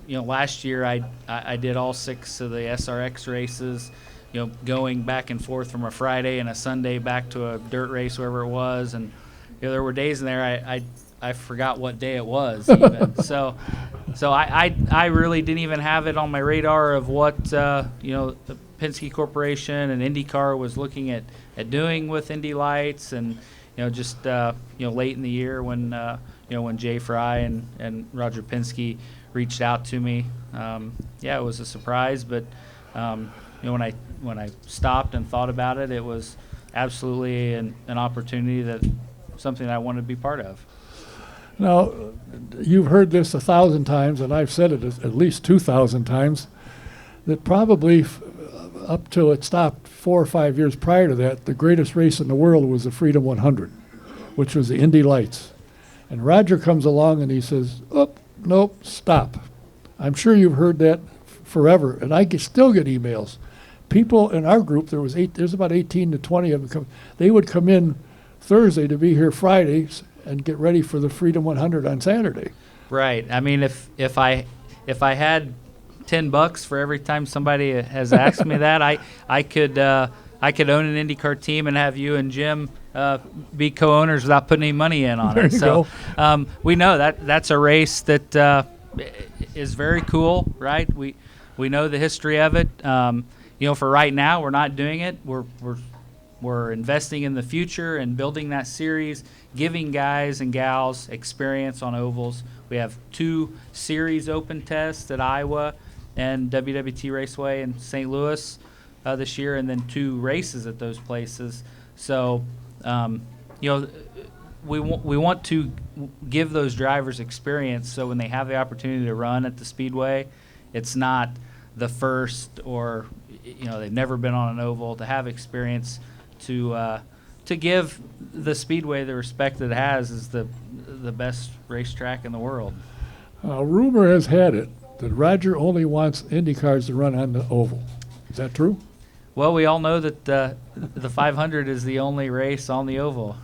[SPEAKER 3] last year I did all 6 of the SRX races, going back and forth from a Friday and a Sunday back to a dirt race, wherever it was, and there were days in there I forgot what day it was even. So I really didn't even have it on my radar of what the Penske Corporation and IndyCar was looking at doing with Indy Lights, and late in the year when when Jay Fry and Roger Penske reached out to me, it was a surprise. But when I stopped and thought about it, it was absolutely an opportunity, that something that I wanted to be part of.
[SPEAKER 1] Now, you've heard this 1,000 times, and I've said it at least 2,000 times, that probably up till it stopped 4 or 5 years prior to that, the greatest race in the world was the Freedom 100, which was the Indy Lights. And Roger comes along and he says, "Oh, nope, stop." I'm sure you've heard that forever, and I still get emails. People in our group, there's about 18 to 20 of them, they would come in Thursday to be here Fridays and get ready for the Freedom 100 on Saturday.
[SPEAKER 3] Right. I mean, if I had $10 for every time somebody has asked me that, I could own an IndyCar team and have you and Jim be co-owners without putting any money in on
[SPEAKER 1] There
[SPEAKER 3] it.
[SPEAKER 1] you
[SPEAKER 3] So
[SPEAKER 1] go.
[SPEAKER 3] we know that's a race that is very cool, right? We know the history of it. For right now, we're not doing it. We're investing in the future and building that series, giving guys and gals experience on ovals. We have 2 series open tests at Iowa and WWT Raceway in St. Louis this year, and then 2 races at those places. So, we want to give those drivers experience, so when they have the opportunity to run at the Speedway, it's not the first, or they've never been on an oval, to have experience, to give the Speedway the respect that it has as the best racetrack in the world.
[SPEAKER 1] Rumor has had it that Roger only wants Indy cars to run on the oval. Is that true?
[SPEAKER 3] Well, we all know that the 500 is the only race on the oval.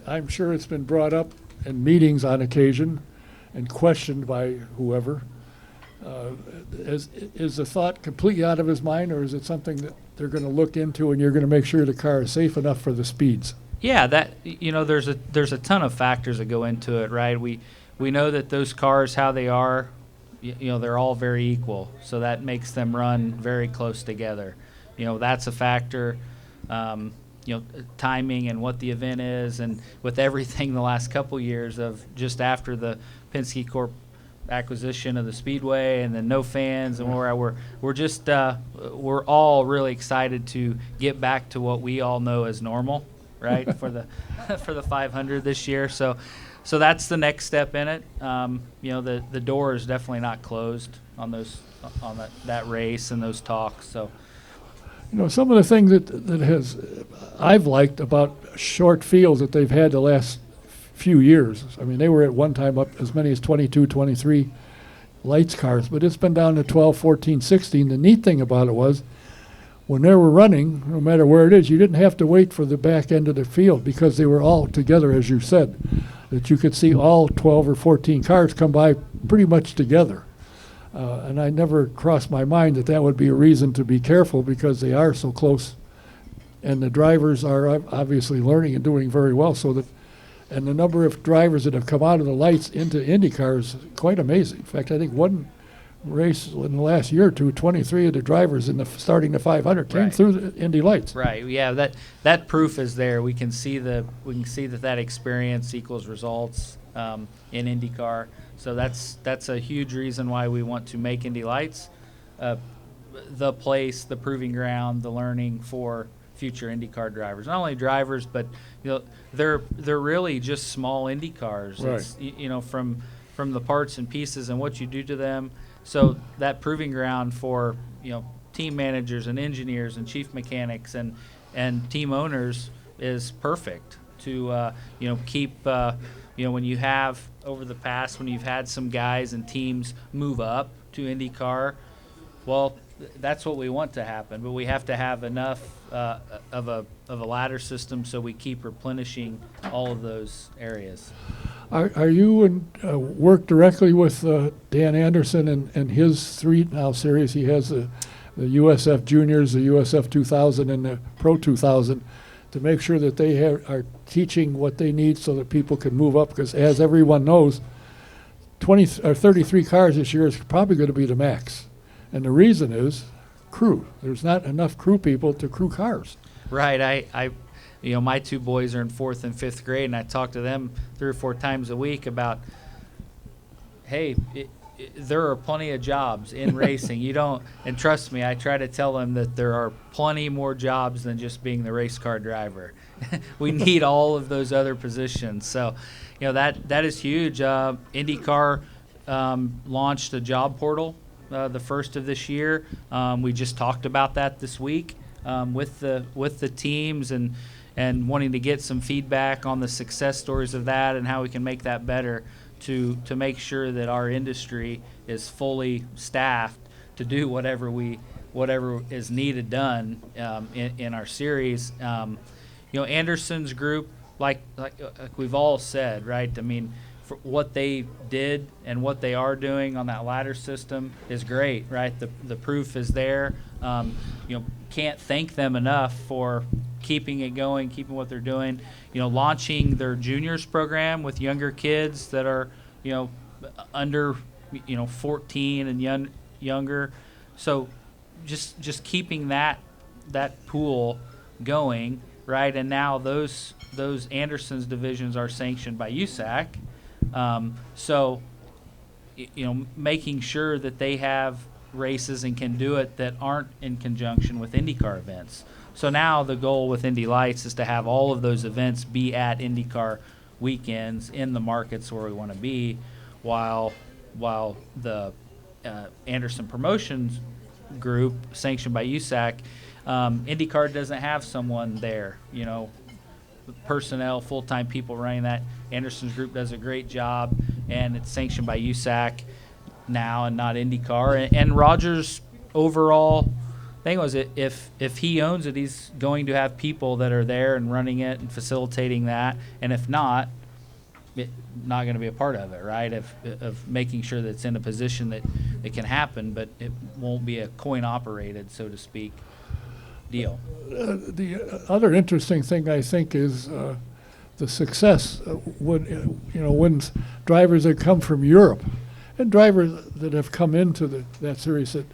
[SPEAKER 1] I'm sure it's been brought up in meetings on occasion and questioned by whoever. Is the thought completely out of his mind, or is it something that they're going to look into and you're going to make sure the car is safe enough for the speeds?
[SPEAKER 3] Yeah, there's a ton of factors that go into it, right? We know that those cars, how they are, they're all very equal, so that makes them run very close together. That's a factor. Timing and what the event is, and with everything the last couple years of just after the Penske Corp acquisition of the Speedway, and then no fans, and we're all really excited to get back to what we all know as normal, right? for the 500 this year. So that's the next step in it. The door is definitely not closed on that race and those talks. So.
[SPEAKER 1] Some of the things that I've liked about short fields that they've had the last few years. I mean, they were at one time up as many as 22, 23 lights cars, but it's been down to 12, 14, 16. The neat thing about it was when they were running, no matter where it is, you didn't have to wait for the back end of the field, because they were all together, as you said, that you could see all 12 or 14 cars come by pretty much together. And I never crossed my mind that would be a reason to be careful, because they are so close, and the drivers are obviously learning and doing very well. And the number of drivers that have come out of the lights into IndyCar is quite amazing. In fact, I think one race in the last year or two, 23 of the drivers starting the 500 came through the Indy Lights.
[SPEAKER 3] Right. Yeah. That proof is there. We can see that experience equals results in IndyCar. So that's a huge reason why we want to make Indy Lights the place, the proving ground, the learning for future IndyCar drivers. Not only drivers, but they're really just small Indy cars.
[SPEAKER 1] Right.
[SPEAKER 3] It's, from the parts and pieces and what you do to them. So that proving ground for team managers and engineers and chief mechanics and team owners is perfect to keep. When you have over the past, when you've had some guys and teams move up to IndyCar, well, that's what we want to happen. But we have to have enough of a ladder system so we keep replenishing all of those areas.
[SPEAKER 1] Are you work directly with Dan Anderson and his 3 now series? He has the USF Juniors, the USF 2000, and the Pro 2000, to make sure that they are teaching what they need so that people can move up. Because as everyone knows, 33 cars this year is probably going to be the max. And the reason is crew. There's not enough crew people to crew cars.
[SPEAKER 3] Right. my two boys are in 4th and 5th grade, and I talk to them 3 or 4 times a week about, hey, there are plenty of jobs in racing. You don't, and trust me, I try to tell them that there are plenty more jobs than just being the race car driver. We need all of those other positions. So, that is huge. IndyCar launched a job portal the first of this year. We just talked about that this week with the teams and wanting to get some feedback on the success stories of that and how we can make that better to make sure that our industry is fully staffed to do whatever is needed done in our series. Anderson's group, like we've all said, right? I mean, for what they did and what they are doing on that ladder system is great, right? The proof is there. Can't thank them enough for keeping it going, keeping what they're doing. Launching their juniors program with younger kids that are, under, 14 and younger. So just keeping that pool going, right? And now those Anderson's divisions are sanctioned by USAC. So, making sure that they have races and can do it that aren't in conjunction with IndyCar events. So now the goal with Indy Lights is to have all of those events be at IndyCar weekends in the markets where we want to be, while the Anderson Promotions group, sanctioned by USAC, IndyCar doesn't have someone there, personnel, full-time people running that. Anderson's group does a great job, and it's sanctioned by USAC now and not IndyCar. And Rogers' overall thing was if he owns it, he's going to have people that are there and running it and facilitating that. And if not, not going to be a part of it, right? Of making sure that it's in a position that it can happen, but it won't be a coin-operated, so to speak, deal.
[SPEAKER 1] The other interesting thing I think is the success when drivers that come from Europe and drivers that have come into that series, that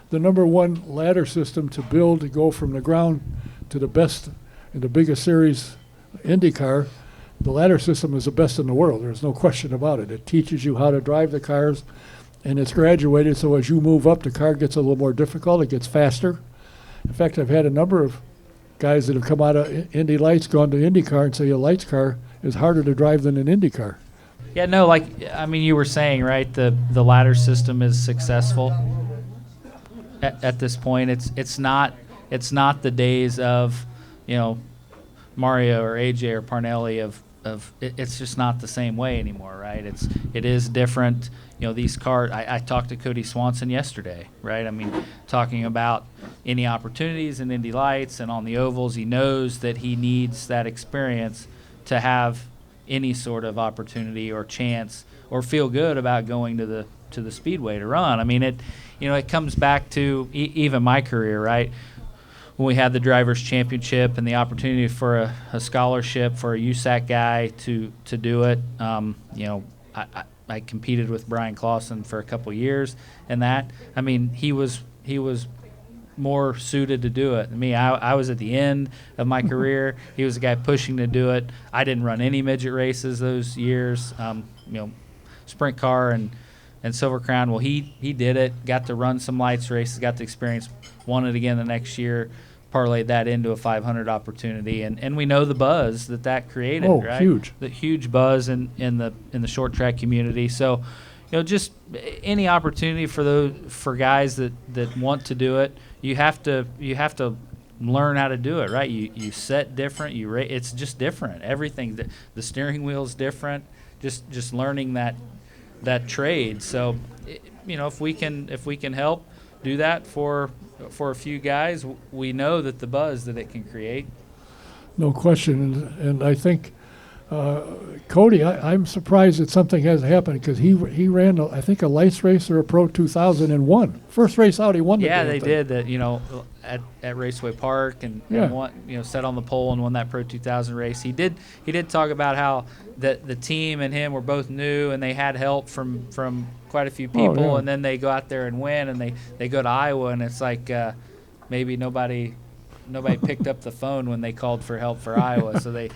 [SPEAKER 1] the number one ladder system to build to go from the ground to the best in the biggest series, IndyCar, the ladder system is the best in the world. There's no question about it. It teaches you how to drive the cars, and it's graduated, so as you move up, the car gets a little more difficult. It gets faster. In fact, I've had a number of guys that have come out of Indy Lights, gone to IndyCar, and say a Lights car is harder to drive than an Indy car.
[SPEAKER 3] Yeah, no, you were saying, right, the ladder system is successful at this point. It's not the days of, Mario or AJ or Parnelli of it's just not the same way anymore, right? It is different. These cars, I talked to Cody Swanson yesterday, right? I mean, talking about any opportunities in Indy Lights and on the ovals. He knows that he needs that experience to have any sort of opportunity or chance or feel good about going to the speedway to run. I mean, it comes back to even my career, right? When we had the Drivers' Championship and the opportunity for a scholarship for a USAC guy to do it, I competed with Brian Clausen for a couple years, and that, I mean, he was more suited to do it than me. I was at the end of my career. He was the guy pushing to do it. I didn't run any midget races those years, sprint car and Silver Crown. Well, he did it, got to run some lights races, got the experience, won it again the next year, parlayed that into a 500 opportunity, and we know the buzz that created, right?
[SPEAKER 1] Huge.
[SPEAKER 3] The huge buzz in the short track community. So, just any opportunity for guys that want to do it, you have to learn how to do it, right? You set different, it's just different. Everything, the steering wheel's different. Just learning that trade. So, if we can help do that for a few guys, we know that the buzz that it can create.
[SPEAKER 1] No question, and I think Cody, I'm surprised that something hasn't happened, because he ran I think a lights race or a Pro 2001. First race out, he won.
[SPEAKER 3] Yeah, they did that. At Raceway Park and won, set on the pole and won that Pro 2000 race. He did talk about how the team and him were both new and they had help from quite a few people, and then they go out there and win, and they go to Iowa, and it's like maybe nobody nobody picked up the phone when they called for help for Iowa. So they,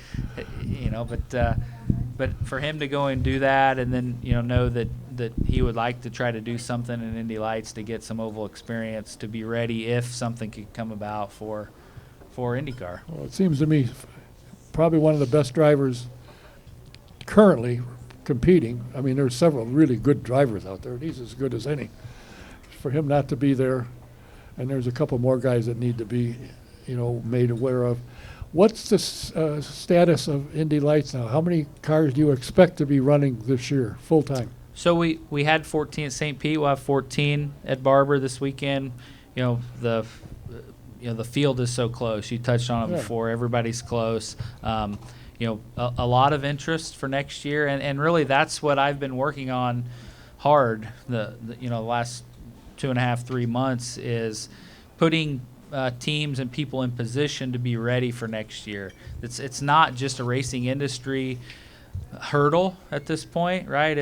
[SPEAKER 3] but for him to go and do that, and then know that he would like to try to do something in Indy Lights to get some oval experience to be ready if something could come about for IndyCar.
[SPEAKER 1] Well, it seems to me probably one of the best drivers currently competing. I mean, there's several really good drivers out there. He's as good as any. For him not to be there, and there's a couple more guys that need to be, made aware of. What's the status of Indy Lights now? How many cars do you expect to be running this year, full time?
[SPEAKER 3] So we had 14 at St. Pete. We'll have 14 at Barber this weekend. The field is so close. You touched on it before. Everybody's close. A lot of interest for next year, and really that's what I've been working on hard the last 2.5, 3 months is putting teams and people in position to be ready for next year. It's not just a racing industry hurdle at this point, right?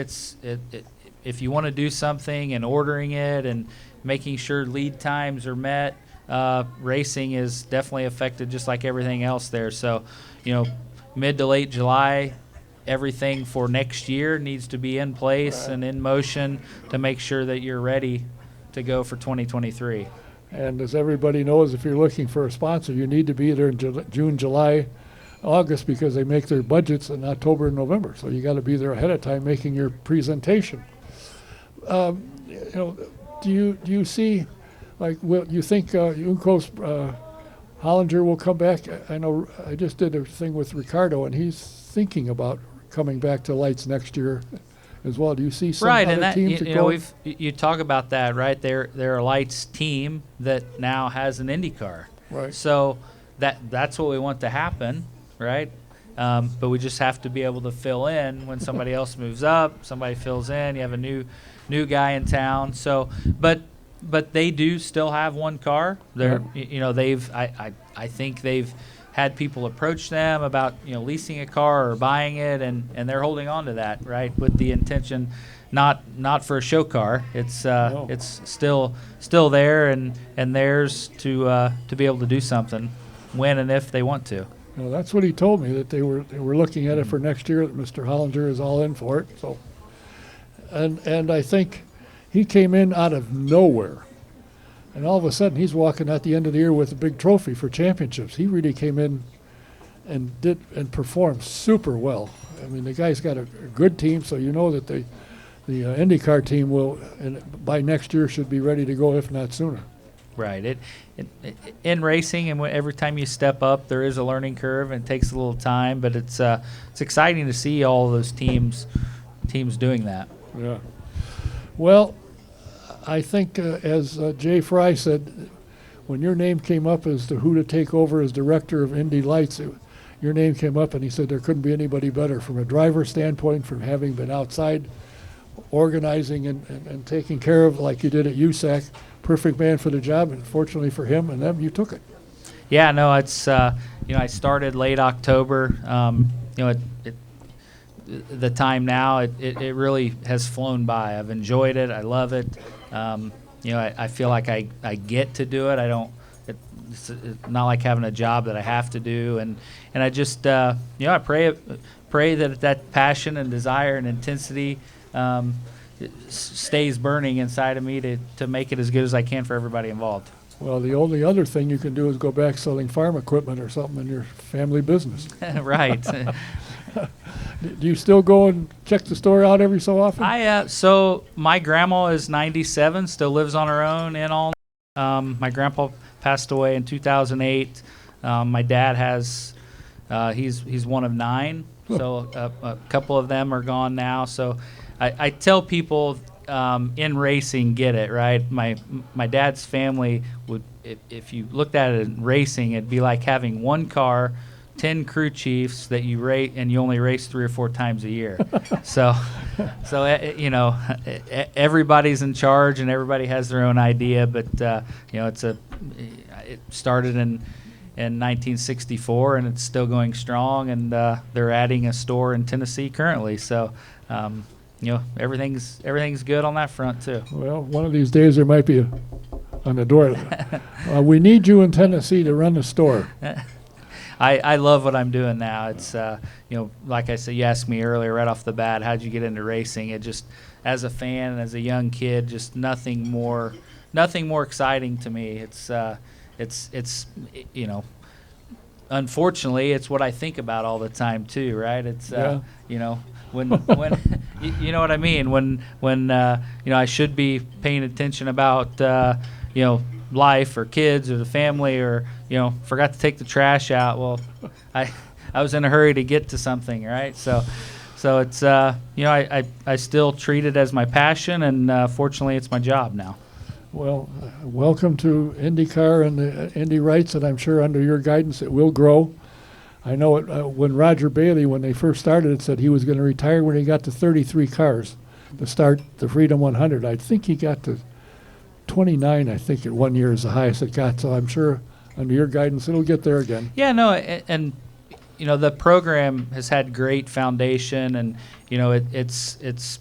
[SPEAKER 3] If you want to do something and ordering it and making sure lead times are met, racing is definitely affected just like everything else there. So, mid to late July, everything for next year needs to be in place and in motion to make sure that you're ready to go for 2023.
[SPEAKER 1] And as everybody knows, if you're looking for a sponsor, you need to be there in June, July, August, because they make their budgets in October and November. So you got to be there ahead of time making your presentation. Do you see, you think Uncos Hollinger will come back? I know I just did a thing with Ricardo, and he's thinking about coming back to Lights next year as well. Do you see some other teams that go?
[SPEAKER 3] You talk about that, right? They're a Lights team that now has an IndyCar.
[SPEAKER 1] Right.
[SPEAKER 3] So that's what we want to happen, right? But we just have to be able to fill in when somebody else moves up, somebody fills in, you have a new guy in town. So, but they do still have one car. They're I think they've had people approach them about leasing a car or buying it, and they're holding on to that, right, with the intention not for a show car. It's it's still there and theirs to be able to do something when and if they want to.
[SPEAKER 1] Well, that's what he told me, that they were looking at it for next year, that Mr. Hollinger is all in for it. So, and I think he came in out of nowhere, and all of a sudden he's walking at the end of the year with a big trophy for championships. He really came in and did and performed super well. I mean, the guy's got a good team, so that the IndyCar team will, and by next year, should be ready to go, if not sooner.
[SPEAKER 3] Right. In racing, and every time you step up, there is a learning curve, and it takes a little time. But it's exciting to see all of those teams doing that.
[SPEAKER 1] Yeah. Well, I think as Jay Fry said, when your name came up as to who to take over as Director of Indy Lights, your name came up, and he said there couldn't be anybody better from a driver standpoint, from having been outside organizing and taking care of like you did at USAC. Perfect man for the job, and fortunately for him and them, you took it.
[SPEAKER 3] Yeah, no, it's I started late October. The time now, it really has flown by. I've enjoyed it. I love it. I feel like I get to do it. I don't. It's not like having a job that I have to do, and I just I pray that passion and desire and intensity stays burning inside of me to make it as good as I can for everybody involved.
[SPEAKER 1] Well, the only other thing you can do is go back selling farm equipment or something in your family business.
[SPEAKER 3] Right.
[SPEAKER 1] Do you still go and check the store out every so often?
[SPEAKER 3] So my grandma is 97, still lives on her own in all. My grandpa passed away in 2008. My dad has, he's one of 9, so a couple of them are gone now. So I tell people in racing, get it, right? My dad's family would, if you looked at it in racing, it'd be like having one car, 10 crew chiefs that you rate, and you only race 3 or 4 times a year. so everybody's in charge and everybody has their own idea, but it started in 1964 and it's still going strong, and they're adding a store in Tennessee currently. So everything's good on that front too.
[SPEAKER 1] Well, one of these days there might be a On the door. We need you in Tennessee to run the store.
[SPEAKER 3] I love what I'm doing now. It's like I said, you asked me earlier right off the bat, how'd you get into racing? It just, as a fan and as a young kid, just nothing more exciting to me. It's unfortunately, it's what I think about all the time too, right? It's when you know what I mean, when I should be paying attention about life or kids or the family, or forgot to take the trash out. Well, I was in a hurry to get to something, right? So it's I still treat it as my passion, and fortunately it's my job now.
[SPEAKER 1] Well, welcome to IndyCar and the Indy Lights, and I'm sure under your guidance it will grow. I know it, when Roger Bailey, when they first started it, said he was going to retire when he got to 33 cars to start the Freedom 100. I think he got to 29, I think, at 1 year is the highest it got. So I'm sure under your guidance it'll get there again.
[SPEAKER 3] Yeah, no, and the program has had great foundation, and it's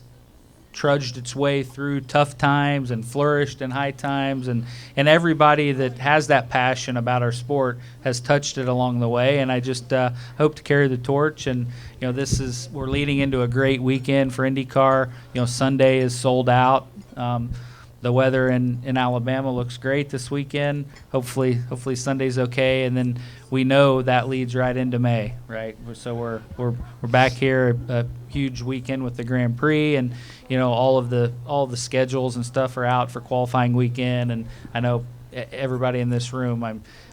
[SPEAKER 3] trudged its way through tough times and flourished in high times, and everybody that has that passion about our sport has touched it along the way, and I just hope to carry the torch. And we're leading into a great weekend for IndyCar. Sunday is sold out. The weather in Alabama looks great this weekend. Hopefully Sunday's okay, and then we know that leads right into May, right? So we're back here, a huge weekend with the Grand Prix, and all the schedules and stuff are out for qualifying weekend, and I know everybody in this room,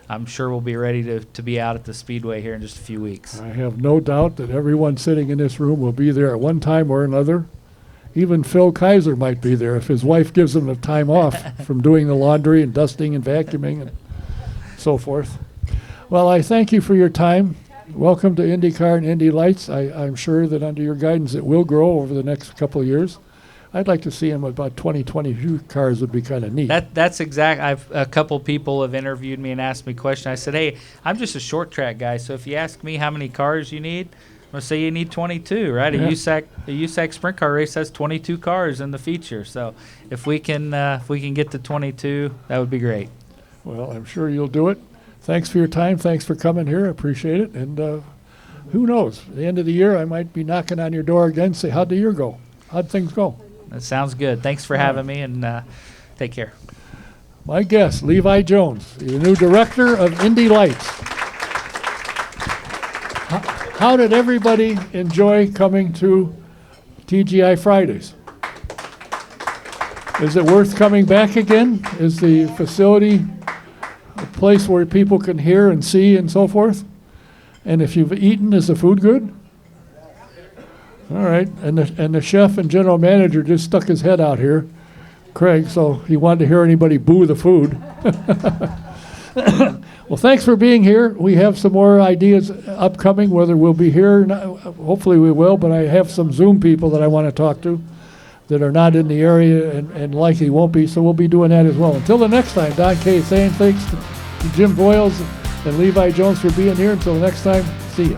[SPEAKER 3] I'm sure we'll be ready to be out at the Speedway here in just a few weeks.
[SPEAKER 1] I have no doubt that everyone sitting in this room will be there at one time or another. Even Phil Kaiser might be there if his wife gives him the time off from doing the laundry and dusting and vacuuming and so forth. Well, I thank you for your time. Welcome to IndyCar and Indy Lights. I'm sure that under your guidance it will grow over the next couple of years. I'd like to see him about 22 cars would be kind of neat.
[SPEAKER 3] That's exact. A couple people have interviewed me and asked me questions. I said, hey, I'm just a short track guy, so if you ask me how many cars you need, I'm going to say you need 22, right?
[SPEAKER 1] Yeah.
[SPEAKER 3] A USAC sprint car race has 22 cars in the feature. So if we can get to 22, that would be great.
[SPEAKER 1] Well, I'm sure you'll do it. Thanks for your time. Thanks for coming here. I appreciate it. And who knows? At the end of the year, I might be knocking on your door again and say, how'd the year go? How'd things go?
[SPEAKER 3] That sounds good. Thanks for having me, and take care.
[SPEAKER 1] My guest, Levi Jones, the new Director of Indy Lights. How did everybody enjoy coming to TGI Fridays? Is it worth coming back again? Is the facility a place where people can hear and see and so forth? And if you've eaten, is the food good? All right, and the chef and general manager just stuck his head out here, Craig, so he wanted to hear anybody boo the food. Well, thanks for being here. We have some more ideas upcoming, whether we'll be here or not. Hopefully we will, but I have some Zoom people that I want to talk to that are not in the area and likely won't be, so we'll be doing that as well. Until the next time, Don Kay saying thanks to Jim Voyles and Levi Jones for being here. Until the next time, see you.